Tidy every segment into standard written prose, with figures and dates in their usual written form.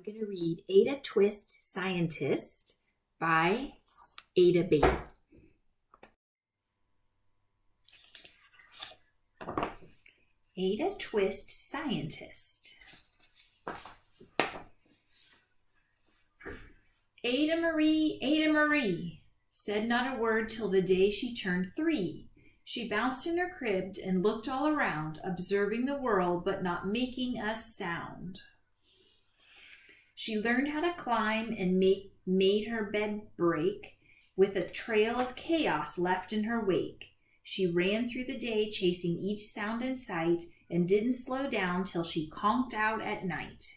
going to read Ada Twist, Scientist by Ada Beatty. Ada Twist, Scientist. Ada Marie, said not a word till the day she turned 3. She bounced in her crib and looked all around, observing the world but not making a sound. She learned how to climb and made her bed break with a trail of chaos left in her wake. She ran through the day chasing each sound in sight and didn't slow down till she conked out at night.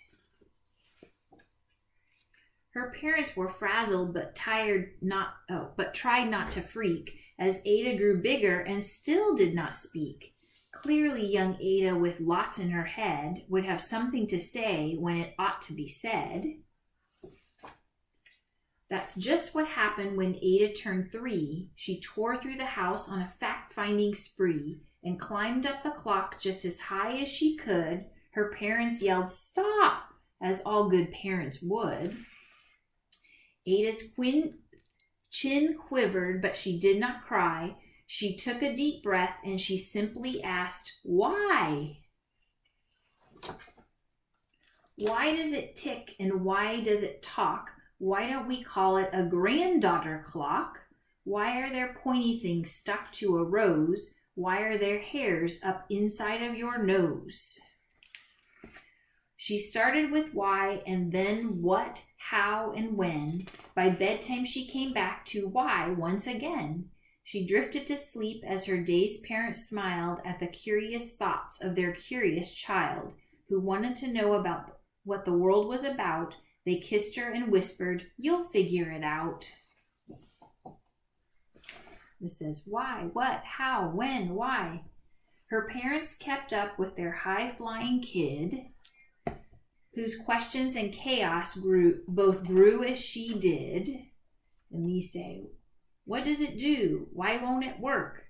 Her parents were frazzled but tried not to freak as Ada grew bigger and still did not speak. Clearly young Ada, with lots in her head, would have something to say when it ought to be said. That's just what happened when Ada turned 3. She tore through the house on a fact-finding spree and climbed up the clock just as high as she could. Her parents yelled, "Stop!" as all good parents would. Ada's chin quivered, but she did not cry. She took a deep breath and she simply asked, "Why? Why does it tick and why does it talk? Why don't we call it a granddaughter clock? Why are there pointy things stuck to a rose? Why are there hairs up inside of your nose?" She started with why and then what, how, and when. By bedtime she came back to why once again. She drifted to sleep as her dazed parents smiled at the curious thoughts of their curious child who wanted to know about what the world was about. They kissed her and whispered, "You'll figure it out." This says why, what, how, when, why. Her parents kept up with their high-flying kid, whose questions and chaos grew as she did. And we say, what does it do? Why won't it work?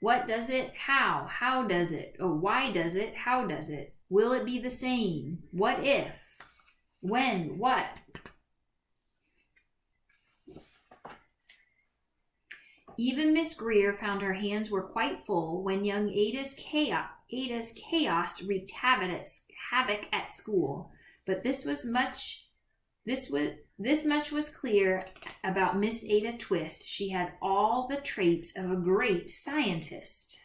What does it? How? How does it? Oh, why does it? How does it? Will it be the same? What if? When? What? Even Miss Greer found her hands were quite full when young Ada's chaos wreaked havoc at school. But this much was clear about Miss Ada Twist. She had all the traits of a great scientist.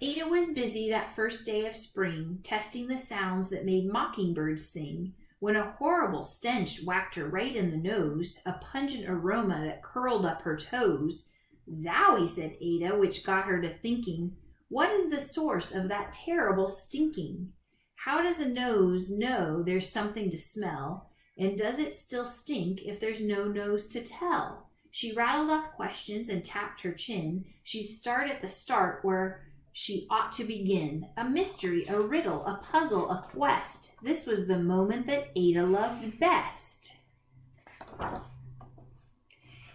Ada was busy that first day of spring, testing the sounds that made mockingbirds sing, when a horrible stench whacked her right in the nose, a pungent aroma that curled up her toes. "Zowie," said Ada, which got her to thinking, what is the source of that terrible stinking? How does a nose know there's something to smell? And does it still stink if there's no nose to tell? She rattled off questions and tapped her chin. She'd start at the start where she ought to begin. A mystery, a riddle, a puzzle, a quest. This was the moment that Ada loved best.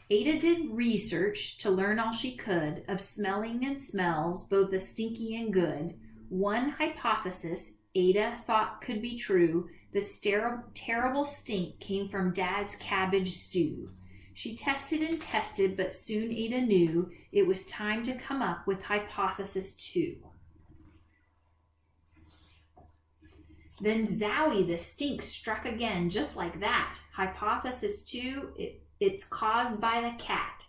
Ada did research to learn all she could of smelling and smells, both the stinky and good. One hypothesis Ada thought could be true. This terrible stink came from Dad's cabbage stew. She tested and tested, but soon Ada knew it was time to come up with hypothesis 2. Then zowie, the stink struck again, just like that. Hypothesis 2, it's caused by the cat.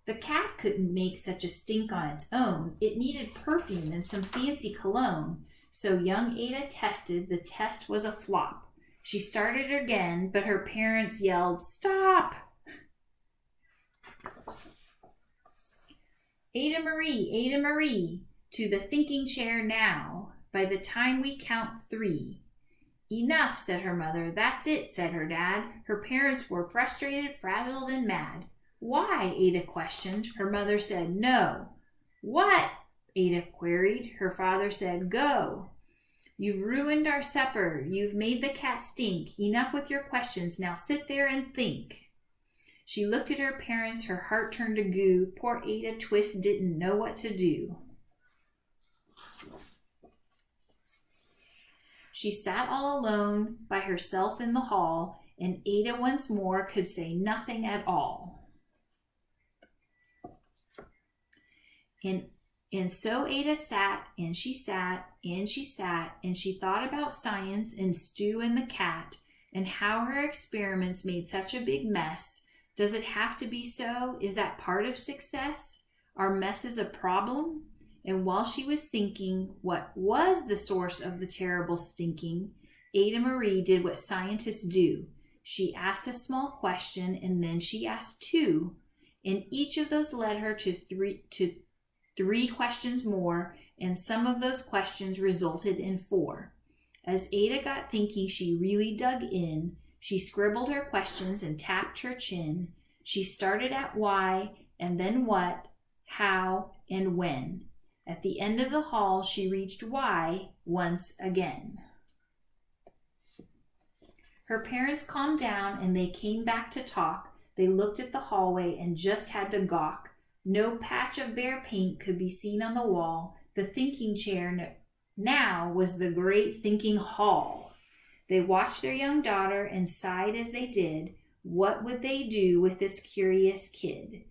The cat couldn't make such a stink on its own. It needed perfume and some fancy cologne. So young Ada tested. The test was a flop. She started again, but her parents yelled, "Stop!" Ada Marie, to the thinking chair now. By the time we count 3. "Enough," said her mother. "That's it," said her dad. Her parents were frustrated, frazzled, and mad. "Why?" Ada questioned. Her mother said, "No." "What?" Ada queried. Her father said, "Go. You've ruined our supper. You've made the cat stink. Enough with your questions. Now sit there and think." She looked at her parents. Her heart turned to goo. Poor Ada Twist didn't know what to do. She sat all alone by herself in the hall, and Ada once more could say nothing at all. And so Ada sat, and she sat, and she sat, and she thought about science and Stu and the cat, and how her experiments made such a big mess. Does it have to be so? Is that part of success? Are messes a problem? And while she was thinking what was the source of the terrible stinking, Ada Marie did what scientists do. She asked a small question, and then she asked two, and each of those led her to three questions more, and some of those questions resulted in 4. As Ada got thinking, she really dug in. She scribbled her questions and tapped her chin. She started at why, and then what, how, and when. At the end of the hall, she reached why once again. Her parents calmed down, and they came back to talk. They looked at the hallway and just had to gawk. No patch of bare paint could be seen on the wall. The thinking chair now was the great thinking hall. They watched their young daughter and sighed as they did. What would they do with this curious kid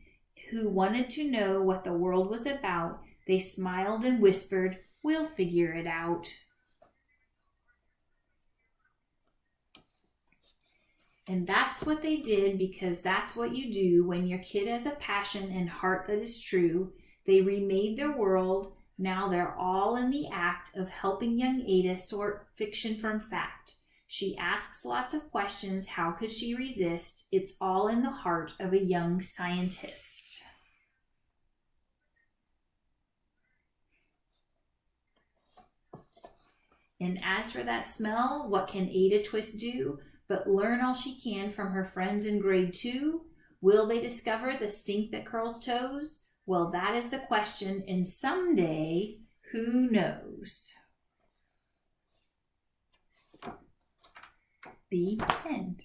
who wanted to know what the world was about? They smiled and whispered, "We'll figure it out." And that's what they did, because that's what you do when your kid has a passion and heart that is true. They remade their world. Now they're all in the act of helping young Ada sort fiction from fact. She asks lots of questions. How could she resist? It's all in the heart of a young scientist. And as for that smell, what can Ada Twist do but learn all she can from her friends in grade 2? Will they discover the stink that curls toes? Well, that is the question, and someday, who knows? The end.